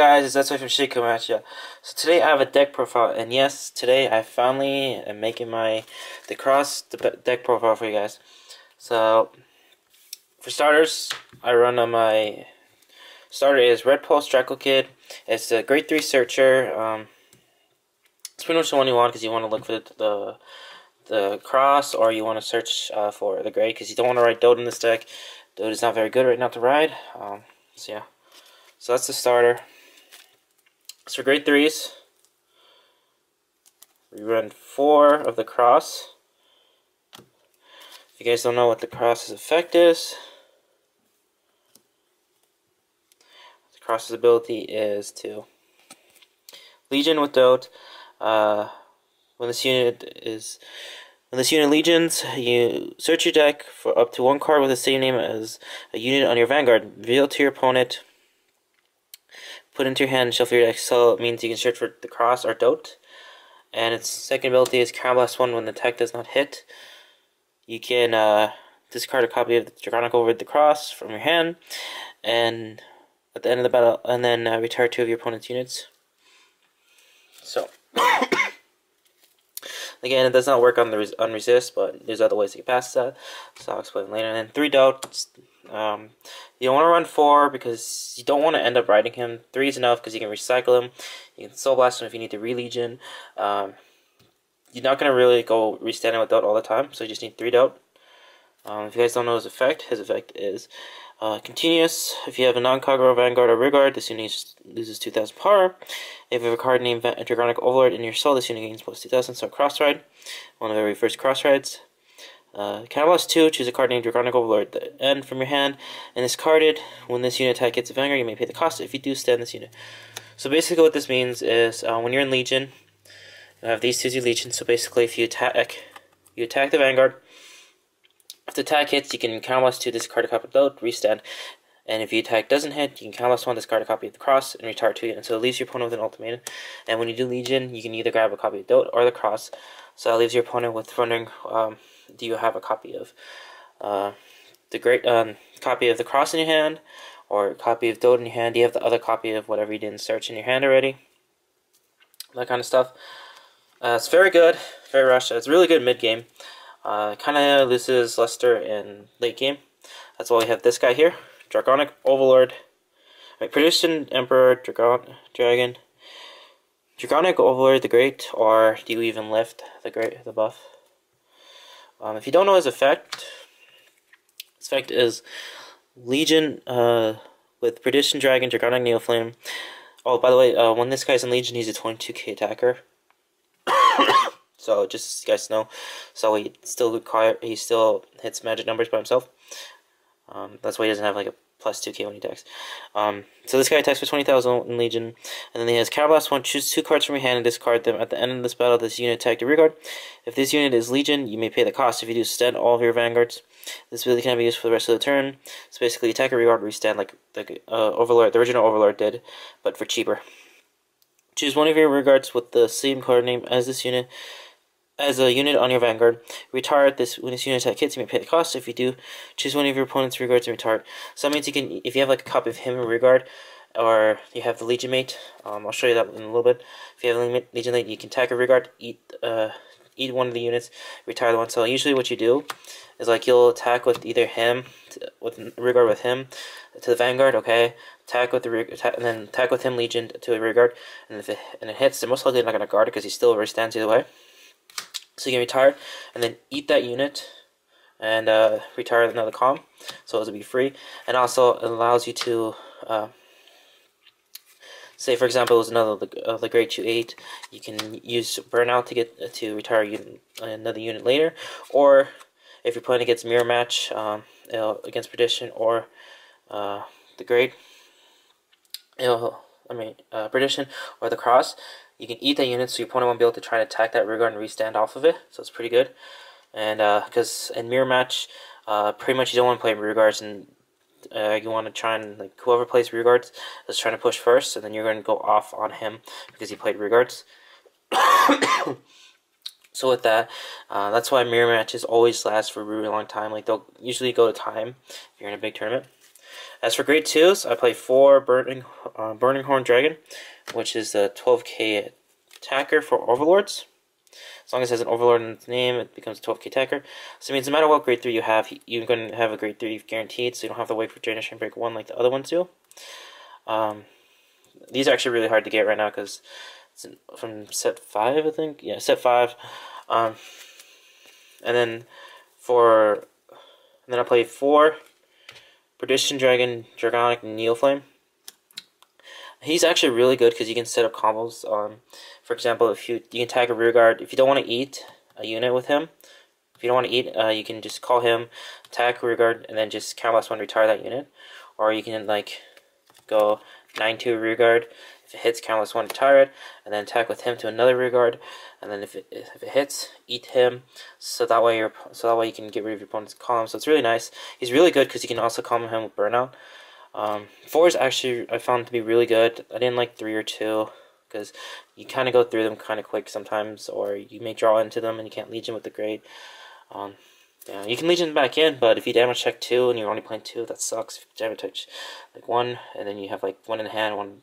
guys, it's that's why from ShiGig coming at you. So today I have a deck profile, and yes, today I finally am making the deck profile for you guys. So for starters, I run on my starter is Red Pulse Draco Kid. It's a grade 3 searcher. It's pretty much the one you want because you want to look for the cross, or you want to search for the grade because you don't want to ride Dode in this deck. Dode is not very good right now to ride. So yeah. So that's the starter. So for grade 3s, we run 4 of the cross. If you guys don't know what the cross's effect is, the cross's ability is to Legion with Dode. When this unit legions, you search your deck for up to 1 card with the same name as a unit on your Vanguard. Reveal to your opponent. Put into your hand and shuffle your deck, so it means you can search for the cross or Dode. And its second ability is Counterblast 1 when the attack does not hit. You can discard a copy of the Dragonic overlord the cross from your hand, and at the end of the battle, and then retire 2 of your opponent's units. So again, it does not work on the resist, but there's other ways to get past that, so I'll explain later. And then 3 Dode. You don't want to run 4 because you don't want to end up riding him. 3 is enough because you can recycle him. You can Soul Blast him if you need to re-Legion. You're not going to really go re-standing with Dode all the time, so you just need 3 Dode. If you guys don't know his effect is continuous. If you have a non-Kagero, Vanguard, or Vanguard, this unit loses 2,000 power. If you have a card named Dragonic Overlord in your soul, this unit gains plus 2,000, so cross ride. One of the very first cross rides. Counterblast 2, choose a card named Dragonic Overlord at the end from your hand, and discarded. When this unit attack hits a Vanguard, you may pay the cost if you do stand this unit. So basically what this means is, when you're in Legion, you have these 2 as your Legion, so basically if you attack the Vanguard. If the attack hits, you can Counterblast 2, discard a copy of Dode, restand, and if the attack doesn't hit, you can Counterblast 1, discard a copy of the cross, and retire 2 units, so it leaves your opponent with an ultimatum. And when you do Legion, you can either grab a copy of Dode or the cross, so that leaves your opponent with wondering, do you have a copy of copy of the cross in your hand, or a copy of Dode in your hand? Do you have the other copy of whatever you didn't search in your hand already? That kind of stuff. It's very good, very rushed. It's really good mid-game. Kind of loses luster in late game. That's why we have this guy here, Dragonic overlord. Prediction Emperor, Dragonic overlord the Great, or do you even lift the buff? If you don't know his effect is Legion with Perdition Dragon, Dragonic Neoflame. Oh, by the way, when this guy's in Legion, he's a 22k attacker. So just so you guys know, so he still hits magic numbers by himself. That's why he doesn't have like a plus 2k when he attacks. So this guy attacks for 20,000 in Legion, and then he has Counterblast 1. Choose 2 cards from your hand and discard them. At the end of this battle, this unit attack the rear guard. If this unit is Legion, you may pay the cost. If you do, stand all of your Vanguards. This ability can be used for the rest of the turn. So basically, attack a rear guard, restand like the Overlord, the original Overlord did, but for cheaper. Choose one of your rear guards with the same card name as this unit. As a unit on your Vanguard, retire this when this unit attack hits. You may pay the cost. If you do, choose one of your opponent's rear guards and retire. So that means you can, if you have like a copy of him in rear guard, or you have the Legion mate. I'll show you that in a little bit. If you have the Legion mate, you can attack a rear guard, eat one of the units, retire the one. So usually what you do is like you'll attack with either him, with rear guard with him to the Vanguard. Okay, attack with the and then attack with him Legion to a rear guard, and if it hits, they're most likely not going to guard it because he still restands either way. So you can retire, and then eat that unit, and retire another calm, so it'll be free. And also it allows you to, say for example, it was the grade 2/8. You can use burnout to retire another unit later, or if you're playing against mirror match, against Perdition or the grade, Perdition or the cross. You can eat that unit, so your opponent won't be able to try to attack that rear guard and restand off of it. So it's pretty good. And because in mirror match, pretty much you don't want to play rear guards, and you want to try and like whoever plays rear guards is trying to push first, and then you're going to go off on him because he played rear guards. So with that, that's why mirror matches always last for a really long time. Like they'll usually go to time if you're in a big tournament. As for grade 2s, I play 4 Burning Horn Dragon, which is the 12k attacker for Overlords. As long as it has an Overlord in its name, it becomes a 12k attacker. So it means no matter what grade 3 you have, you're going to have a grade 3 guaranteed, so you don't have to wait for Generation Break 1 like the other ones do. These are actually really hard to get right now because it's from set 5, I think. Yeah, set 5. And then I play 4 Perdition Dragon, Dragonic Neoflame. He's actually really good because you can set up combos. For example, if you can tag a rear guard. If you don't want to eat a unit with him, if you don't want to eat, you can just call him, tag rear guard, and then just counter last one, retire that unit. Or you can like go 9-2 rear guard. If it hits, counter last one, retire it, and then attack with him to another rear guard. And then if it hits, eat him. So that way you can get rid of your opponent's column. So it's really nice. He's really good because you can also combo him with burnout. 4 is actually I found to be really good. I didn't like 3 or 2 because you kind of go through them kind of quick sometimes, or you may draw into them and you can't Legion with the grade. Yeah, you can Legion back in, but if you damage check 2 and you're only playing 2, that sucks. If you damage touch like 1 and then you have like 1 in the hand, 1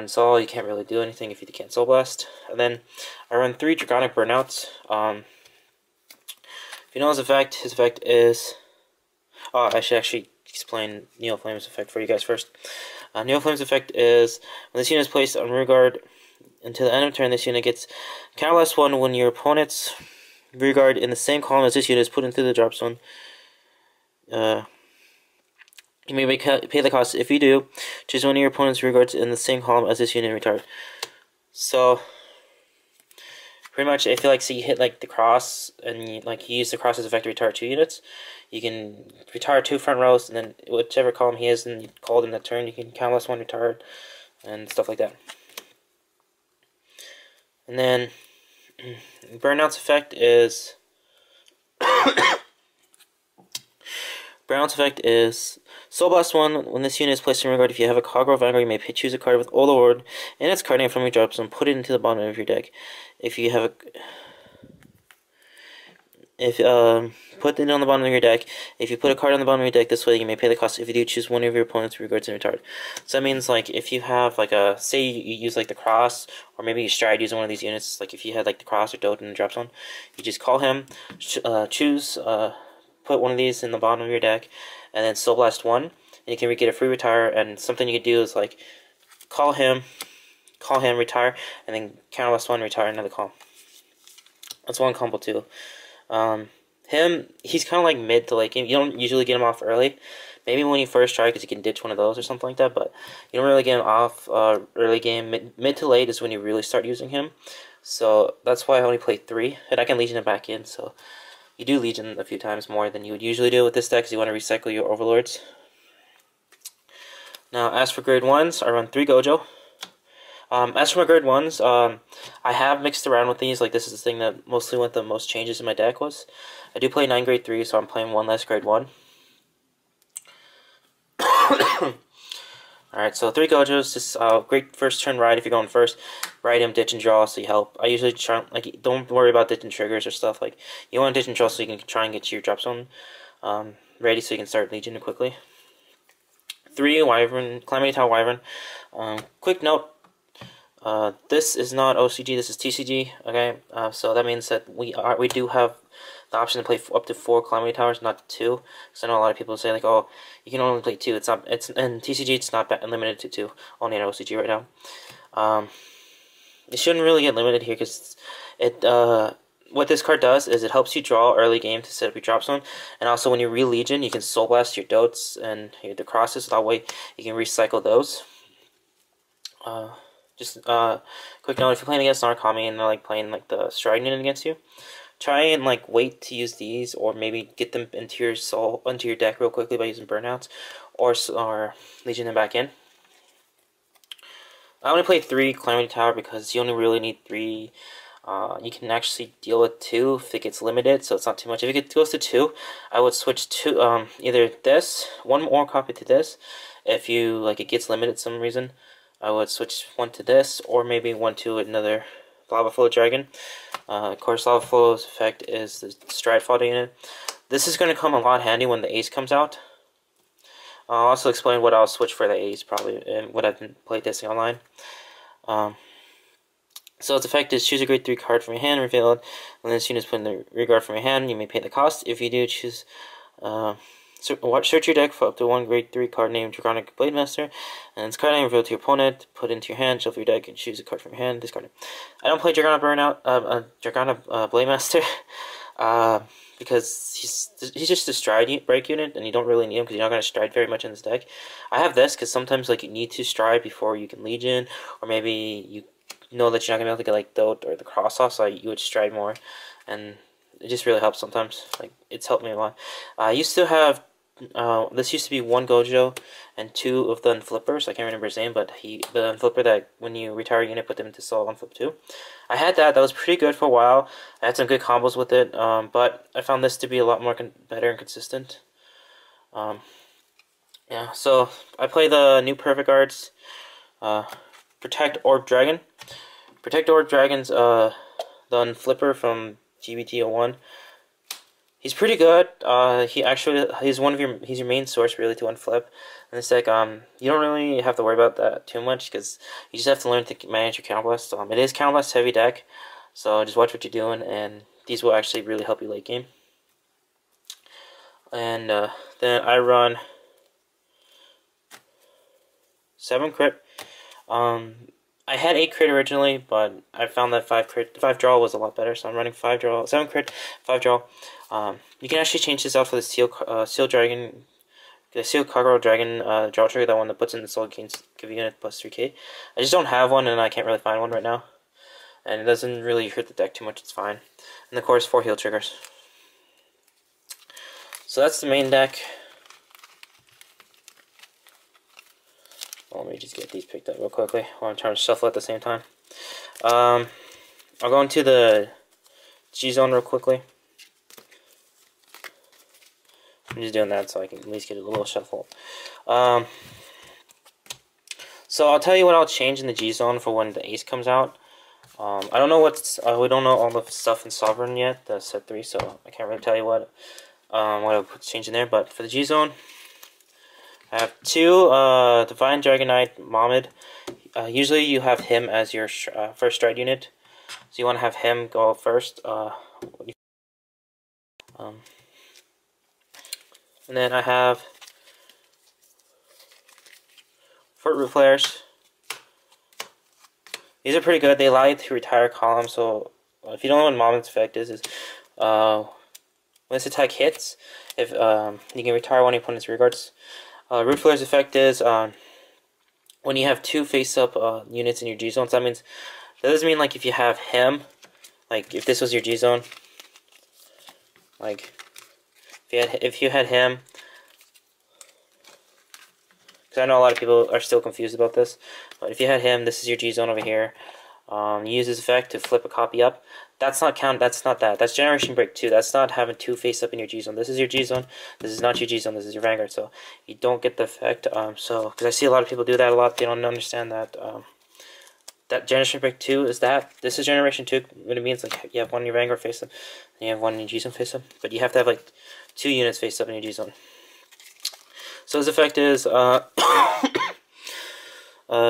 soul, you can't really do anything if you can't Soul Blast. And then I run 3 Dragonic Burnouts. If you know his effect is I should actually explain Neoflame's effect for you guys first. Neoflame's effect is when this unit is placed on rear guard until the end of turn, this unit gets counter +1 when your opponent's rear guard in the same column as this unit is put into the drop zone. You may pay the cost. If you do, choose one of your opponent's rear guards in the same column as this unit and retire. So pretty much, if you you hit like the cross and you use the cross's effect to retire 2 units, you can retire 2 front rows, and then whichever column he is and you called in that turn, you can count +1 retire and stuff like that. And then Burnout's effect is Soul Blast 1. When this unit is placed in rear guard, if you have a Kagero Vanguard, you may choose a card with overlord and its card name from your drop zone, put it into the bottom of your deck. If you have put it on the bottom of your deck. If you put a card on the bottom of your deck this way, you may pay the cost. If you do, choose one of your opponent's rear guards and retire. So that means if you have say you use the cross, or maybe you stride using one of these units, if you had the cross or Dote in the drop zone, you just call him, choose put one of these in the bottom of your deck, and then Soul Blast 1, and you can get a free retire. And something you could do is call him, retire, and then counter +1, retire another call. That's one combo too. He's kind of mid to late game. You don't usually get him off early. Maybe when you first try, because you can ditch one of those or something like that, but you don't really get him off early game. Mid to late is when you really start using him. So that's why I only play 3, and I can Legion him back in. So you do Legion a few times more than you would usually do with this deck, because you want to recycle your Overlords. Now, as for grade 1s, I run 3 Gojo. As for my grade 1s, I have mixed around with these. This is the thing that mostly went the most changes in my deck was. I do play 9 grade 3, so I'm playing 1 less grade 1. Alright, so 3 Gojos, just great first turn ride if you're going first. Ride him, ditch and draw, so you help. I usually try, don't worry about ditching triggers or stuff. You want to ditch and draw so you can try and get to your drop zone ready so you can start Legion quickly. 3 Wyvern, Calamity Tower Wyvern. Quick note. This is not OCG, this is TCG, okay? So that means that we do have the option to play up to 4 Calamity Towers, not 2. Because I know a lot of people say oh, you can only play 2. It's in TCG, it's not limited to 2. Only in OCG right now. It shouldn't really get limited here because what this card does is it helps you draw early game to set up your drop zone, and also when you re-Legion, you can Soul Blast your Dotes and the crosses. So that way you can recycle those. Just quick note: if you're playing against Narcomi and they're playing the Stride unit against you, try and wait to use these, or maybe get them into your deck real quickly by using Burnouts, or Legion them back in. I only play 3 Calamity Tower because you only really need 3. You can actually deal with 2 if it gets limited, so it's not too much. If it goes to 2, I would switch to either this, one more copy to this. If you it gets limited for some reason, I would switch one to this, or maybe one to another Lava Flow Dragon. Of course, Lava Flow's effect is the Stride Fodder unit. This is going to come a lot handy when the Ace comes out. I'll also explain what I'll switch for the A's probably, and what I've been playtesting online. So its effect is choose a grade 3 card from your hand, reveal it. When this unit is put in the rear guard from your hand, you may pay the cost. If you do, choose search your deck for up to one grade 3 card named Dragonic Blademaster, and its card name revealed to your opponent, put into your hand, shuffle your deck, and choose a card from your hand, discard it. I don't play Dragonic Blademaster, because he's just a stride break unit, and you don't really need him because you're not going to stride very much in this deck. I have this because sometimes like you need to stride before you can Legion, or maybe you know that you're not gonna be able to get like Dote or the cross off, so you would stride more, and it just really helps sometimes. Like it's helped me a lot. I used to have this used to be 1 Gojo and 2 of the Unflippers. I can't remember his name, but the Unflipper that when you retire a unit, put them into Soul Unflip 2. I had that. That was pretty good for a while. I had some good combos with it, but I found this to be a lot more better and consistent. Yeah, so I play the new Perfect Guards. Protect Orb Dragon. Protect Orb Dragon's the Unflipper from GBT01. He's pretty good. He's your main source really to unflip. And it's like you don't really have to worry about that too much because you just have to learn to manage your counterblast. It is counterblast heavy deck, so just watch what you're doing, and these will actually really help you late game. And then I run 7 crit. I had 8 crit originally, but I found that 5 draw was a lot better, so I'm running 7 crit, 5 draw. You can actually change this out for the Seal Dragon, the Seal Kagero Dragon draw trigger, that one that puts in the soul gains, give you a plus 3k. I just don't have one, and I can't really find one right now. And it doesn't really hurt the deck too much, it's fine. And of course, 4 heal triggers. So that's the main deck. Well, let me just get these picked up real quickly while I'm trying to shuffle at the same time. I'll go into the G-Zone real quickly. I'm just doing that so I can at least get a little shuffle. So I'll tell you what I'll change in the G-Zone for when the Ace comes out. I don't know we don't know all the stuff in Sovereign yet, the set 3, so I can't really tell you what I'll change in there. But for the G-Zone, I have 2 Divine Dragonite Mohammed. Usually you have him as your first stride unit, so you want to have him go first. And then I have Fort Root Flares. These are pretty good. They allow you to retire columns. So if you don't know what Mohammed's effect is when this attack hits, if you can retire one of your opponent's rear guards. Root Flare's effect is when you have 2 face-up units in your G-Zone. So that doesn't mean like if you have him, like if this was your G-Zone, like if you had him, because I know a lot of people are still confused about this, but if you had him, this is your G-Zone over here. You use this effect to flip a copy up. That's not count. That's not that. That's Generation Break 2. That's not having 2 face up in your G-Zone. This is your G-Zone. This is not your G-Zone. This is your Vanguard. So you don't get the effect. So because I see a lot of people do that a lot, they don't understand that. That Generation Break 2 is that. This is Generation 2. What it means, like you have one in your Vanguard face up, and you have one in your G-Zone face up. But you have to have like 2 units face up in your G-Zone. So his effect is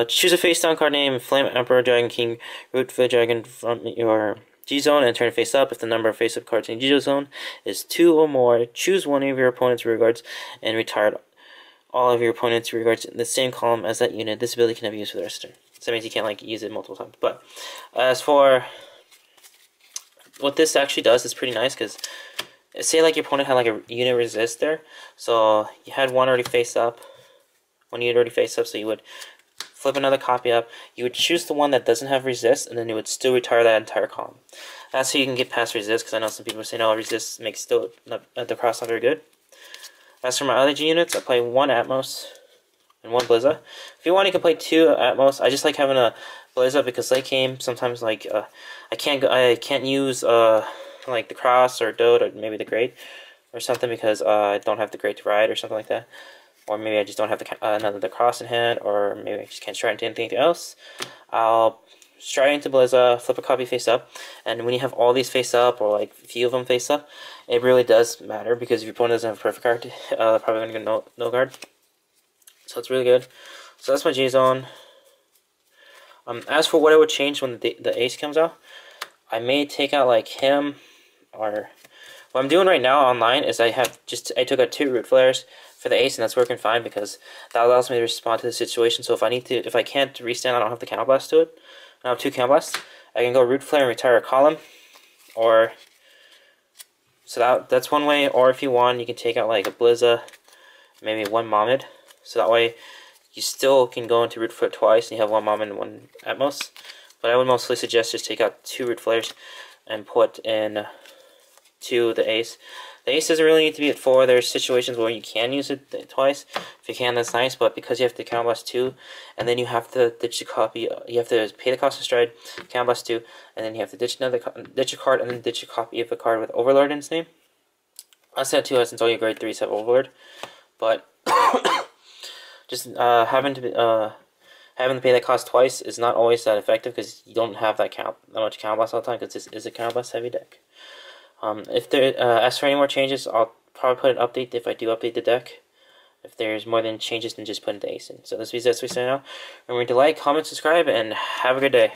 choose a face down card name, Flame Emperor, Dragon King, Root the Dragon from your G-Zone, and turn it face up. If the number of face up cards in G-Zone is 2 or more, choose one of your opponent's rear guards and retire all of your opponent's rear guards in the same column as that unit. This ability can never be used for the rest of the turn. So that means you can't like use it multiple times. But as for what this actually does, is pretty nice because say like your opponent had like a unit resist there, so you had one already face up, one unit already face up, so you would flip another copy up, you would choose the one that doesn't have resist, and then you would still retire that entire column. That's how you can get past resist, because I know some people say, no, resist makes still the cross not very good. As for my other G units, I play 1 Atmos and 1 Blizza. If you want, you can play 2 Atmos. I just like having a Blizza because late game, sometimes like I can't use like the cross or Dode or maybe the Great or something because I don't have the Great to ride or something like that. Or maybe I just don't have the cross in hand, or maybe I just can't stride into anything else. I'll stride into Blizza, flip a copy face up, and when you have all these face up, or like a few of them face up, it really does matter because if your opponent doesn't have a perfect card, they're probably going to get no guard. So it's really good. So that's my G-Zone. As for what I would change when the ace comes out, I may take out like him, or what I'm doing right now online is I took out 2 root flares for the ace, and that's working fine because that allows me to respond to the situation. So if I can't restand, I don't have to counterblast to it. I have 2 counterblasts. I can go root flare and retire a column, or so that's one way. Or if you want, you can take out like a Blizza, maybe 1 Mohammed. So that way you still can go into root flare twice and you have 1 Mohammed and 1 Atmos. But I would mostly suggest just take out 2 root flares and put in 2 the ace. The ace doesn't really need to be at 4. There's situations where you can use it twice. If you can, that's nice. But because you have to counterblast 2, and then you have to ditch a copy, you have to pay the cost of stride, counterblast 2, and then you have to ditch a card, and then ditch a copy of a card with Overlord in its name. I said 2 since all your grade 3s have Overlord, but just having to pay that cost twice is not always that effective because you don't have that much counterblast all the time because this is a counterblast heavy deck. As for any more changes, I'll probably put an update if I do update the deck. If there's more than changes than just putting the ace in. So this is we say now. Remember to like, comment, subscribe, and have a good day.